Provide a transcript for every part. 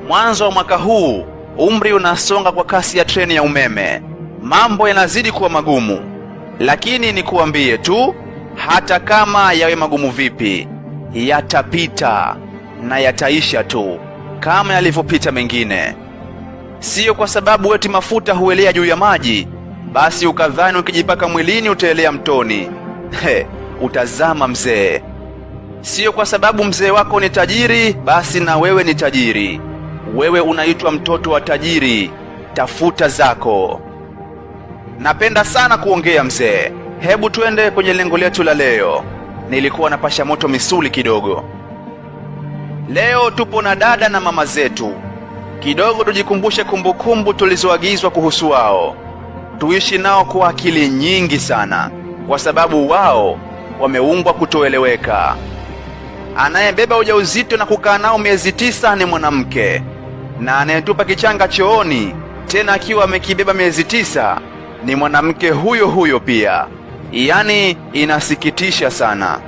Mwanzo wa mwaka huu, umri unasonga kwa kasi ya treni ya umeme. Mambo yanazidi kuwa magumu, lakini nikuambie tu, hata kama yawe magumu vipi, yatapita na yataisha tu kama yalivyopita mengine. Sio kwa sababu eti mafuta huelea juu ya maji, basi ukadhani ukijipaka mwilini utaelea mtoni. Utazama mzee. Sio kwa sababu mzee wako ni tajiri, basi na wewe ni tajiri. Wewe unaitwa mtoto wa tajiri, tafuta zako. Napenda sana kuongea mzee. Hebu twende kwenye lengo letu la leo. Nilikuwa napasha moto misuli kidogo. Leo tupo na dada na mama zetu. Kidogo tujikumbushe kumbukumbu tulizoagizwa kuhusu wao. Tuishi nao kwa akili nyingi sana, kwa sababu wao wameumbwa kutoeleweka. Anayebeba ujauzito na kukaa nao miezi 9 ni mwanamke, na anayetupa kichanga chooni tena akiwa amekibeba miezi 9 ni mwanamke huyo huyo pia. Yaani inasikitisha sana.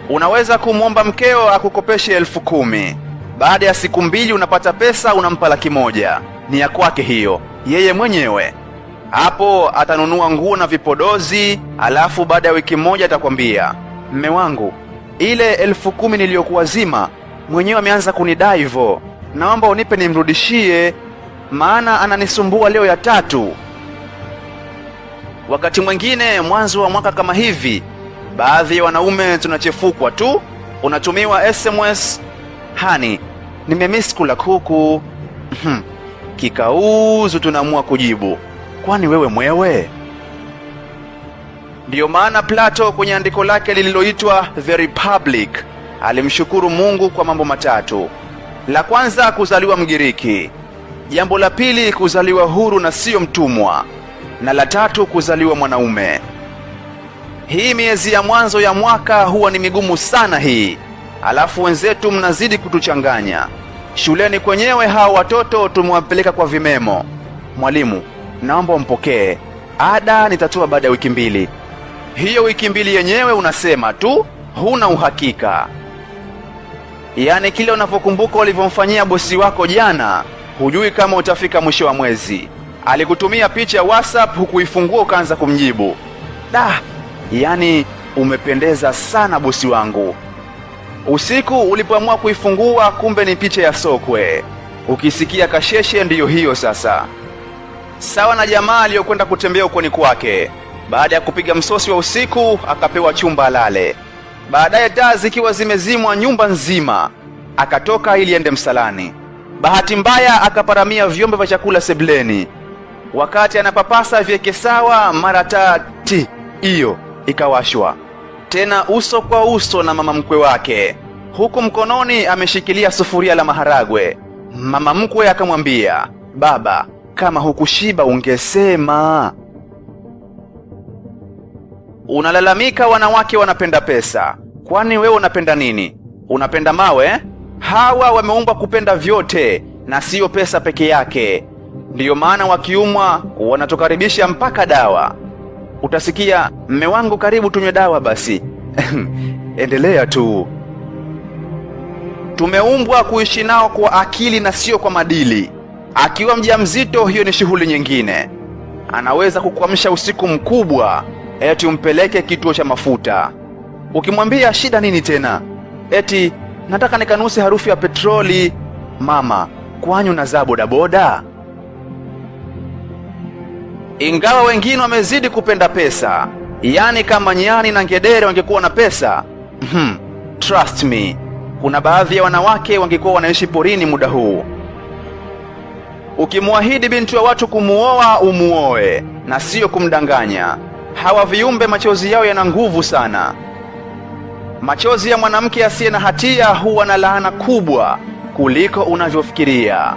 Unaweza kumwomba mkeo akukopeshe 10,000. Baada ya siku 2 unapata pesa, unampa 100,000. Ni ya kwake hiyo, yeye mwenyewe. Hapo atanunua nguo na vipodozi, alafu baada ya wiki moja atakwambia, mme wangu, ile 10,000 niliyokuwazima mwenyewe ameanza kunidai hivyo. Naomba unipe nimrudishie, maana ananisumbua leo ya 3. Wakati mwingine mwanzo wa mwaka kama hivi, baadhi ya wanaume tunachefukwa tu. Unatumiwa SMS, hani, nimemiss kula kuku. Kikauzu tunaamua kujibu, kwani wewe mwewe? Ndiyo maana Plato kwenye andiko lake lililoitwa The Republic alimshukuru Mungu kwa mambo 3. La kwanza, kuzaliwa Mgiriki. Jambo la pili, kuzaliwa huru na sio mtumwa. Na la 3, kuzaliwa mwanaume. Hii miezi ya mwanzo ya mwaka huwa ni migumu sana hii. Alafu wenzetu mnazidi kutuchanganya. Shuleni kwenyewe hao watoto tumewapeleka kwa vimemo. Mwalimu, naomba umpokee. Ada nitatoa baada ya wiki 2. Hiyo wiki 2 yenyewe unasema tu, huna uhakika. Yaani kile unavyokumbuka ulivyomfanyia bosi wako jana, hujui kama utafika mwisho wa mwezi. Alikutumia picha ya WhatsApp, hukuifungua ukaanza kumjibu. Yaani umependeza sana bosi wangu. Usiku ulipoamua kuifungua, kumbe ni picha ya sokwe. Ukisikia kasheshe ndiyo hiyo sasa. Sawa na jamaa aliyokwenda kutembea ukoni kwake. Baada ya kupiga msosi wa usiku, akapewa chumba alale. Baadaye taa zikiwa zimezimwa nyumba nzima, akatoka ili ende msalani. Bahati mbaya akaparamia vyombo vya chakula sebuleni. Wakati anapapasa vieke sawa, mara taa hiyo ikawashwa. Tena uso kwa uso na mama mkwe wake, huku mkononi ameshikilia sufuria la maharagwe. Mama mkwe akamwambia, baba, kama hukushiba ungesema. Unalalamika wanawake wanapenda pesa. Kwani wewe unapenda nini? Unapenda mawe? Hawa wameumbwa kupenda vyote na siyo pesa peke yake. Ndiyo maana wakiumwa wanatukaribisha mpaka dawa. Utasikia, mme wangu karibu tunywe dawa basi. Endelea tu. Tumeumbwa kuishi nao kwa akili na sio kwa madili. Akiwa mjamzito, hiyo ni shughuli nyingine. Anaweza kukuamsha usiku mkubwa, eti umpeleke kituo cha mafuta. Ukimwambia shida nini tena? Eti nataka nikanuse harufu ya petroli. Mama, kwani unazaa bodaboda? Ingawa wengine wamezidi kupenda pesa, yaani kama nyani na ngedere wangekuwa na pesa, trust me, kuna baadhi ya wanawake wangekuwa wanaishi porini muda huu. Ukimwahidi binti wa watu kumuoa, umuoe na sio kumdanganya. Hawa viumbe machozi yao yana nguvu sana. Machozi ya mwanamke asiye na hatia huwa na laana kubwa kuliko unavyofikiria.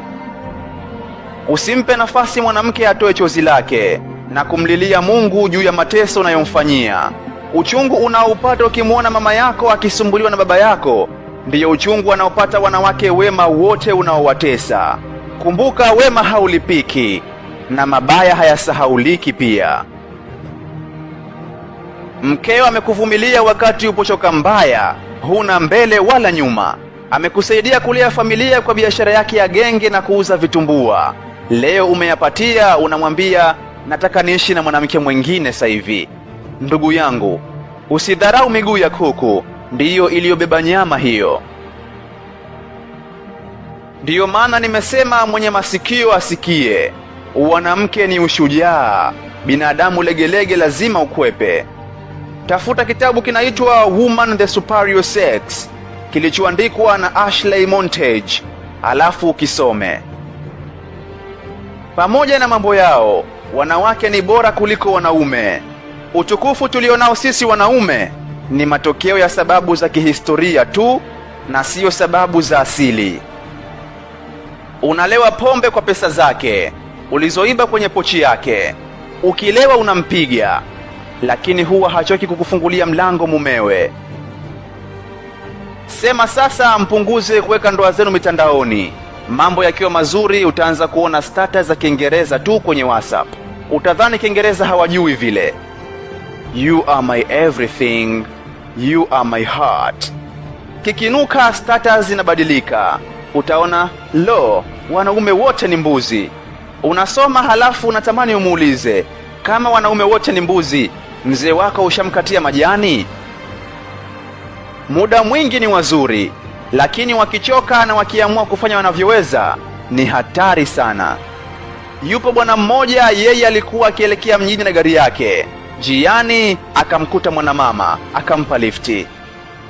Usimpe nafasi mwanamke atoe chozi lake na kumlilia Mungu juu ya mateso unayomfanyia. Uchungu unaopata ukimwona mama yako akisumbuliwa na baba yako ndiyo uchungu wanaopata wanawake wema wote unaowatesa. Kumbuka, wema haulipiki na mabaya hayasahauliki pia. Mkeo amekuvumilia wakati upo choka mbaya, huna mbele wala nyuma. Amekusaidia kulea familia kwa biashara yake ya genge na kuuza vitumbua. Leo umeyapatia, unamwambia nataka niishi na mwanamke mwingine sasa hivi. Ndugu yangu, usidharau miguu ya kuku, ndiyo iliyobeba nyama hiyo. Ndiyo maana nimesema mwenye masikio asikie. Wanamke ni ushujaa, binadamu legelege lazima ukwepe. Tafuta kitabu kinaitwa Woman the Superior Sex, kilichoandikwa na Ashley Montage, alafu ukisome. Pamoja na mambo yao, wanawake ni bora kuliko wanaume. Utukufu tulionao sisi wanaume ni matokeo ya sababu za kihistoria tu na sio sababu za asili. Unalewa pombe kwa pesa zake ulizoiba kwenye pochi yake. Ukilewa unampiga, lakini huwa hachoki kukufungulia mlango mumewe. Sema sasa mpunguze kuweka ndoa zenu mitandaoni. Mambo yakiwa mazuri utaanza kuona status za Kiingereza tu kwenye WhatsApp. Utadhani Kiingereza hawajui vile. You are my everything, you are my heart. Kikinuka status zinabadilika. Utaona lo, wanaume wote ni mbuzi. Unasoma halafu unatamani umuulize, kama wanaume wote ni mbuzi, mzee wako ushamkatia majani? Muda mwingi ni wazuri, lakini wakichoka na wakiamua kufanya wanavyoweza ni hatari sana. Yupo bwana mmoja, yeye alikuwa akielekea mjini na gari yake. Njiani akamkuta mwanamama, akampa lifti.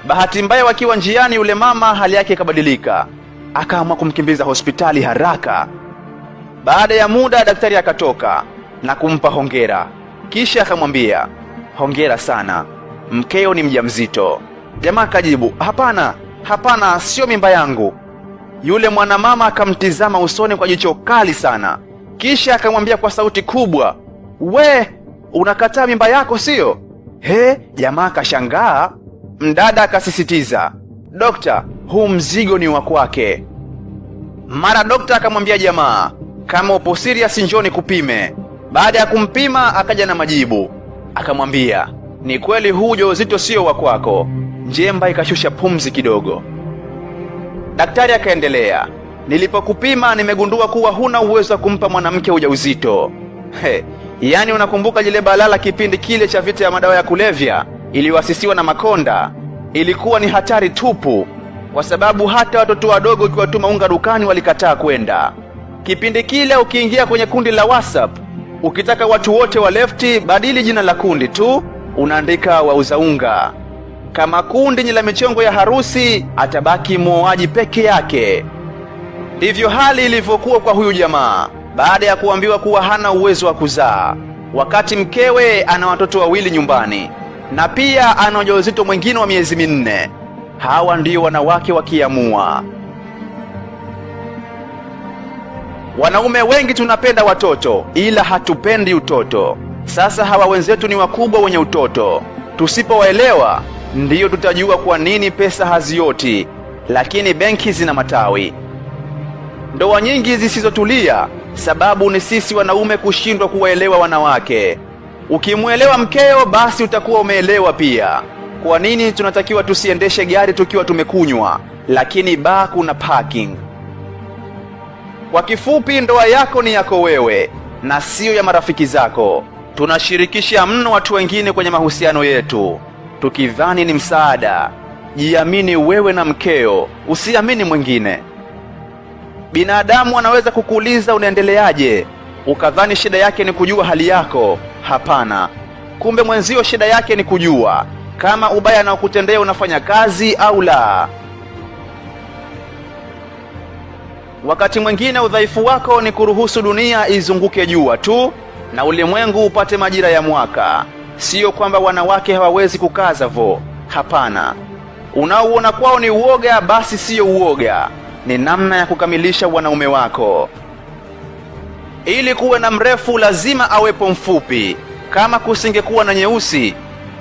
Bahati mbaya wakiwa njiani, yule mama hali yake ikabadilika, akaamua kumkimbiza hospitali haraka. Baada ya muda daktari akatoka na kumpa hongera, kisha akamwambia, hongera sana, mkeo ni mjamzito. Jamaa akajibu, hapana, sio mimba yangu. Yule mwanamama akamtizama usoni kwa jicho kali sana, kisha akamwambia kwa sauti kubwa, we, unakataa mimba yako sio? Jamaa akashangaa. Mdada akasisitiza, dokta, huu mzigo ni wa kwake. Mara dokta akamwambia jamaa, kama upo serious njoni kupime. Baada ya kumpima akaja na majibu, akamwambia, ni kweli huu ujauzito sio wa kwako. Njemba ikashusha pumzi kidogo. Daktari akaendelea, nilipokupima nimegundua kuwa huna uwezo wa kumpa mwanamke ujauzito. Yaani unakumbuka jile balala kipindi kile cha vita ya madawa ya kulevya iliyoasisiwa na Makonda? Ilikuwa ni hatari tupu, kwa sababu hata watoto wadogo ukiwatuma unga dukani walikataa kwenda. Kipindi kile ukiingia kwenye kundi la WhatsApp, ukitaka watu wote wa lefti, badili jina la kundi tu, unaandika wauza unga. Kama kundi ni la michongo ya harusi, atabaki muoaji peke yake. Ndivyo hali ilivyokuwa kwa huyu jamaa, baada ya kuambiwa kuwa hana uwezo wa kuzaa, wakati mkewe ana watoto wawili nyumbani na pia ana ujauzito mwingine wa miezi 4. Hawa ndio wanawake wakiamua. Wanaume wengi tunapenda watoto ila hatupendi utoto. Sasa hawa wenzetu ni wakubwa wenye utoto. Tusipowaelewa ndiyo tutajua kwa nini pesa hazioti, lakini benki zina matawi. Ndoa nyingi zisizotulia, sababu ni sisi wanaume kushindwa kuwaelewa wanawake. Ukimuelewa mkeo, basi utakuwa umeelewa pia kwa nini tunatakiwa tusiendeshe gari tukiwa tumekunywa, lakini baa kuna parking. Kwa kifupi, ndoa yako ni yako wewe na sio ya marafiki zako. Tunashirikisha mno watu wengine kwenye mahusiano yetu, tukidhani ni msaada. Jiamini wewe na mkeo, usiamini mwingine. Binadamu anaweza kukuuliza unaendeleaje, ukadhani shida yake ni kujua hali yako. Hapana, kumbe mwenzio shida yake ni kujua kama ubaya na kutendea unafanya kazi au la. Wakati mwingine udhaifu wako ni kuruhusu dunia izunguke jua tu na ulimwengu upate majira ya mwaka. Sio kwamba wanawake hawawezi kukaza vo. Hapana. Unaoona kwao ni uoga, basi sio uoga, ni namna ya kukamilisha wanaume wako. Ili kuwe na mrefu lazima awepo mfupi. Kama kusingekuwa na nyeusi,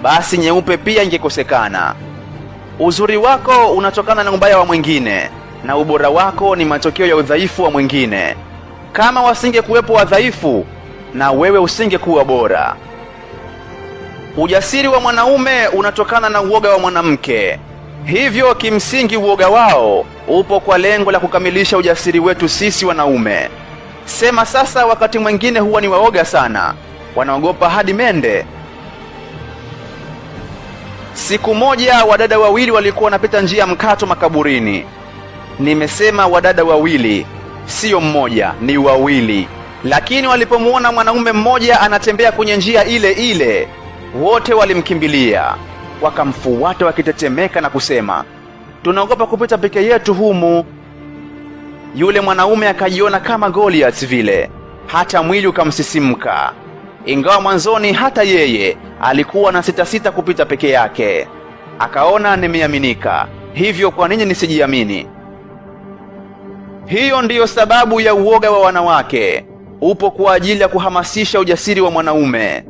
basi nyeupe pia ingekosekana. Uzuri wako unatokana na ubaya wa mwingine, na ubora wako ni matokeo ya udhaifu wa mwingine. Kama wasingekuwepo wadhaifu, na wewe usingekuwa bora. Ujasiri wa mwanaume unatokana na uoga wa mwanamke. Hivyo kimsingi uoga wao upo kwa lengo la kukamilisha ujasiri wetu sisi wanaume. Sema sasa, wakati mwingine huwa ni waoga sana, wanaogopa hadi mende. Siku moja wadada wawili walikuwa wanapita njia mkato makaburini. Nimesema wadada wawili, sio mmoja, ni wawili. Lakini walipomuona mwanaume mmoja anatembea kwenye njia ile ile, wote walimkimbilia, wakamfuata wakitetemeka na kusema, tunaogopa kupita peke yetu humu. Yule mwanaume akajiona kama Goliath vile, hata mwili ukamsisimka. Ingawa mwanzoni hata yeye alikuwa na sita kupita peke yake. Akaona nimeaminika, hivyo kwa nini nisijiamini? Hiyo ndiyo sababu ya uoga wa wanawake, upo kwa ajili ya kuhamasisha ujasiri wa mwanaume.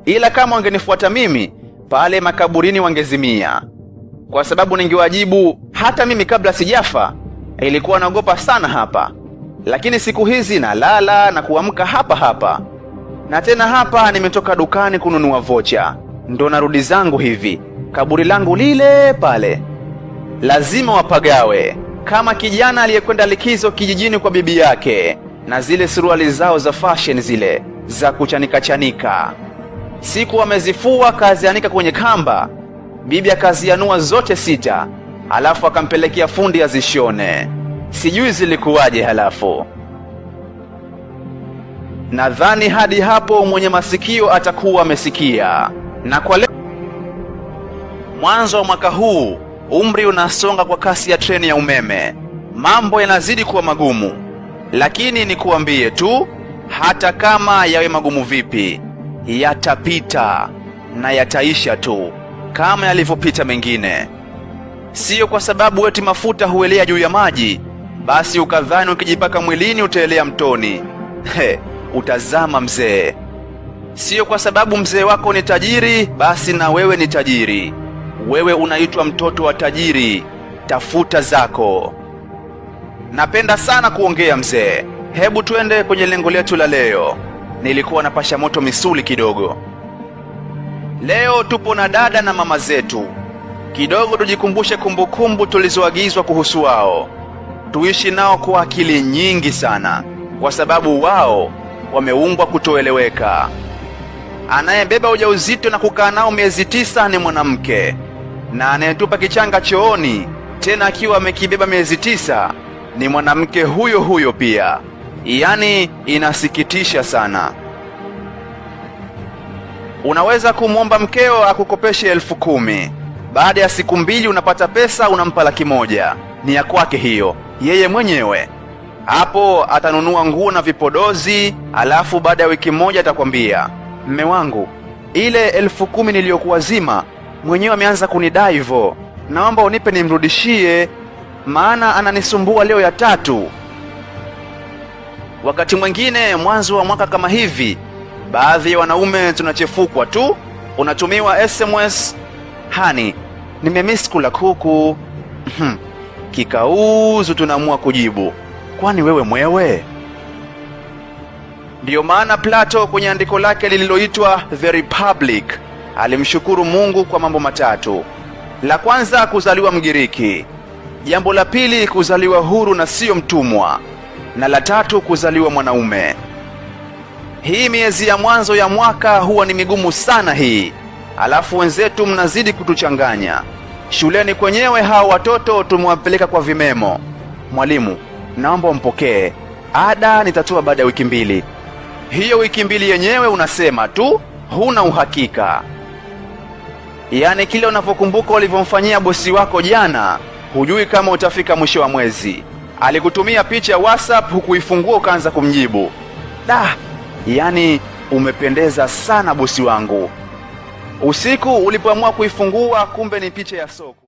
Ila kama wangenifuata mimi, pale makaburini wangezimia, kwa sababu ningewajibu hata mimi kabla sijafa ilikuwa naogopa sana hapa, lakini siku hizi nalala na kuamka hapa hapa. Na tena hapa nimetoka dukani kununua vocha, ndo narudi zangu hivi, kaburi langu lile pale. Lazima wapagawe, kama kijana aliyekwenda likizo kijijini kwa bibi yake, na zile suruali zao za fashion zile za kuchanika chanika. Siku wamezifua kazianika kwenye kamba, bibi akazianua zote 6, halafu akampelekea fundi azishone. Sijui zilikuwaje halafu. Nadhani hadi hapo mwenye masikio atakuwa amesikia. Na kwa leo, mwanzo wa mwaka huu, umri unasonga kwa kasi ya treni ya umeme. Mambo yanazidi kuwa magumu, lakini nikuambie tu, hata kama yawe magumu vipi, yatapita na yataisha tu kama yalivyopita mengine. Sio kwa sababu eti mafuta huelea juu ya maji, basi ukadhani ukijipaka mwilini utaelea mtoni. Utazama mzee. Sio kwa sababu mzee wako ni tajiri, basi na wewe ni tajiri. Wewe unaitwa mtoto wa tajiri, tafuta zako. Napenda sana kuongea mzee. Hebu twende kwenye lengo letu la leo. Nilikuwa napasha moto misuli kidogo. Leo tupo na dada na mama zetu. Kidogo tujikumbushe kumbukumbu tulizoagizwa kuhusu wao. Tuishi nao kwa akili nyingi sana, kwa sababu wao wameumbwa kutoeleweka. Anayebeba ujauzito na kukaa nao miezi 9 ni mwanamke, na anayetupa kichanga chooni tena akiwa amekibeba miezi 9 ni mwanamke huyo huyo pia. Yaani inasikitisha sana. Unaweza kumwomba mkeo akukopeshe 10,000. Baada ya siku 2 unapata pesa, unampa 100,000. Ni ya kwake hiyo, yeye mwenyewe. Hapo atanunua nguo na vipodozi, alafu baada ya wiki moja atakwambia, mme wangu, ile 10,000 niliyokuwazima mwenyewe ameanza kunidai hivyo, naomba unipe nimrudishie, maana ananisumbua leo ya 3. Wakati mwingine mwanzo wa mwaka kama hivi, baadhi ya wanaume tunachefukwa tu. Unatumiwa SMS, hani nimemiss kula kuku. Kikauzu tunaamua kujibu, kwani wewe mwewe? Ndiyo maana Plato kwenye andiko lake lililoitwa The Republic alimshukuru Mungu kwa mambo matatu. La kwanza, kuzaliwa Mgiriki. Jambo la pili, kuzaliwa huru na sio mtumwa. Na la tatu, kuzaliwa mwanaume. Hii miezi ya mwanzo ya mwaka huwa ni migumu sana hii. Alafu wenzetu mnazidi kutuchanganya. Shuleni kwenyewe hao watoto tumewapeleka kwa vimemo. Mwalimu, naomba umpokee, ada nitatoa baada ya wiki 2. Hiyo wiki 2 yenyewe unasema tu, huna uhakika. Yaani kile unavyokumbuka ulivyomfanyia bosi wako jana, hujui kama utafika mwisho wa mwezi. Alikutumia picha ya WhatsApp, hukuifungua ukaanza kumjibu. Yaani umependeza sana bosi wangu. Usiku ulipoamua kuifungua, kumbe ni picha ya soko.